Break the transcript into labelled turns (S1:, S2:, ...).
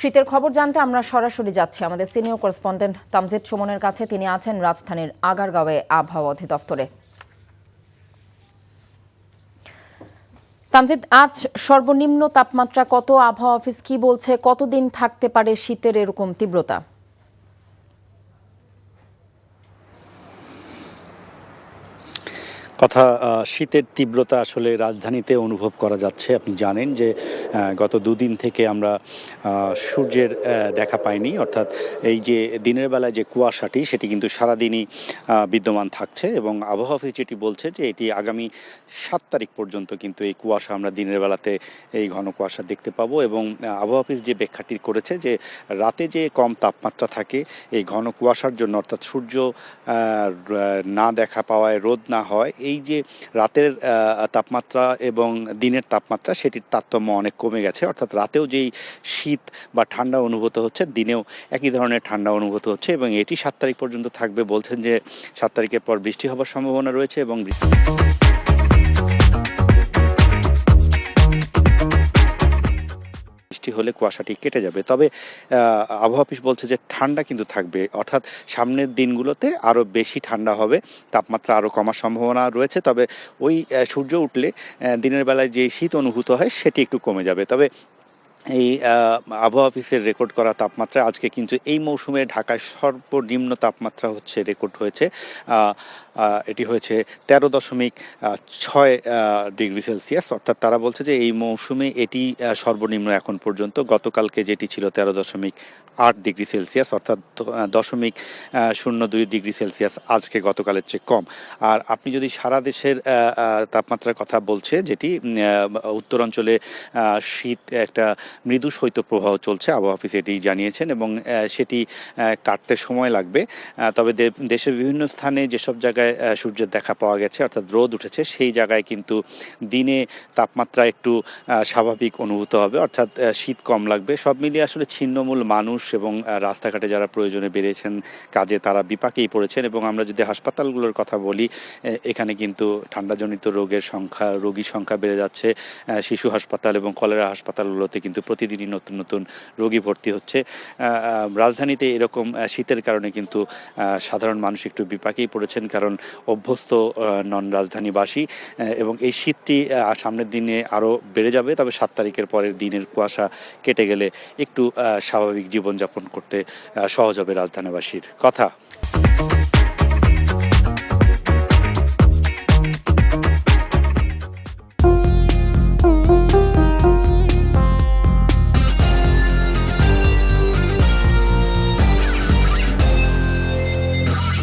S1: শীতের খবর জানতে আমরা সরাসরি যাচ্ছি আমাদের সিনিয়র করেসপন্ডেন্ট তামজিদ সুমনের কাছে। তিনি আছেন রাজধানীর আগারগাঁওয়ে আবহাওয়া অধিদপ্তরে। তামজিদ, আজ সর্বনিম্ন তাপমাত্রা কত? আবহাওয়া অফিস কি বলছে? কতদিন থাকতে পারে শীতের এরকম তীব্রতা?
S2: শীতের তীব্রতা আসলে রাজধানীতে অনুভব করা যাচ্ছে। আপনি জানেন যে গত দুদিন থেকে আমরা সূর্যের দেখা পাইনি, অর্থাৎ এই যে দিনের বেলায় যে কুয়াশাটি সেটি কিন্তু সারাদিনই বিদ্যমান থাকছে এবং আবহাওয়া অফিস যেটি বলছে যে এটি আগামী 7 তারিখ পর্যন্ত কিন্তু এই কুয়াশা আমরা দিনের বেলাতে এই ঘন কুয়াশা দেখতে পাবো। এবং আবহাওয়া অফিস যে ব্যাখ্যাটি করেছে যে রাতে যে কম তাপমাত্রা থাকে এই ঘন কুয়াশার জন্য, অর্থাৎ সূর্য না দেখা পাওয়ায়, রোদ না হয়, এই যে রাতের তাপমাত্রা এবং দিনের তাপমাত্রা সেটির তারতম্য অনেক কমে গেছে। অর্থাৎ রাতেও যেই শীত বা ঠান্ডা অনুভূত হচ্ছে, দিনেও একই ধরনের ঠান্ডা অনুভূত হচ্ছে এবং এটি 7 তারিখ পর্যন্ত থাকবে। বলছেন যে 7 তারিখের পর বৃষ্টি হবার সম্ভাবনা রয়েছে এবং বৃষ্টি হলে কুয়াশাটি কেটে যাবে। তবে আবহাওয়া অফিস বলছে যে ঠান্ডা কিন্তু থাকবে, অর্থাৎ সামনের দিনগুলোতে আরও বেশি ঠান্ডা হবে, তাপমাত্রা আরও কমার সম্ভাবনা রয়েছে। তবে ওই সূর্য উঠলে দিনের বেলায় যে শীত অনুভূত হয় সেটি একটু কমে যাবে। তবে এই আবহাওয়া অফিসের রেকর্ড করা তাপমাত্রা আজকে কিন্তু এই মৌসুমে ঢাকায় সর্বনিম্ন তাপমাত্রা রেকর্ড হয়েছে। এটি হয়েছে 13.6 ডিগ্রি সেলসিয়াস। অর্থাৎ তারা বলছে যে এই মৌসুমে এটি সর্বনিম্ন এখন পর্যন্ত। গতকালকে যেটি ছিল 13.8 ডিগ্রি সেলসিয়াস, অর্থাৎ 0.02 ডিগ্রি সেলসিয়াস আজকে গতকালের চেয়ে কম। আর আপনি যদি সারা দেশের তাপমাত্রার কথা বলছে, যেটি উত্তরাঞ্চলে শীত একটা মৃদু শৈত্যপ্রবাহ চলছে, আবহাওয়া অফিস এটি জানিয়েছেন এবং সেটি কাটতে সময় লাগবে। তবে দেশের বিভিন্ন স্থানে যেসব জায়গায় সূর্যের দেখা পাওয়া গেছে, অর্থাৎ রোদ উঠেছে, সেই জায়গায় কিন্তু দিনে তাপমাত্রা একটু স্বাভাবিক অনুভূত হবে, অর্থাৎ শীত কম লাগবে। সব মিলিয়ে আসলে ছিন্নমূল মানুষ এবং রাস্তাঘাটে যারা প্রয়োজনে বেরিয়েছেন কাজে, তারা বিপাকেই পড়েছেন। এবং আমরা যদি হাসপাতালগুলোর কথা বলি, এখানে কিন্তু ঠান্ডাজনিত রোগীর সংখ্যা বেড়ে যাচ্ছে। শিশু হাসপাতাল এবং কলেরা হাসপাতালগুলোতে কিন্তু প্রতিদিনই নতুন নতুন রোগী ভর্তি হচ্ছে। রাজধানীতে এরকম শীতের কারণে কিন্তু সাধারণ মানুষ একটু বিপাকেই পড়েছেন, কারণ অভ্যস্ত নন রাজধানীবাসী। এবং এই শীতটি সামনের দিনে আরও বেড়ে যাবে। তবে 7 তারিখের পরের দিনের কুয়াশা কেটে গেলে একটু স্বাভাবিক জীবনযাপন করতে সহজ হবে রাজধানীবাসীর। কথা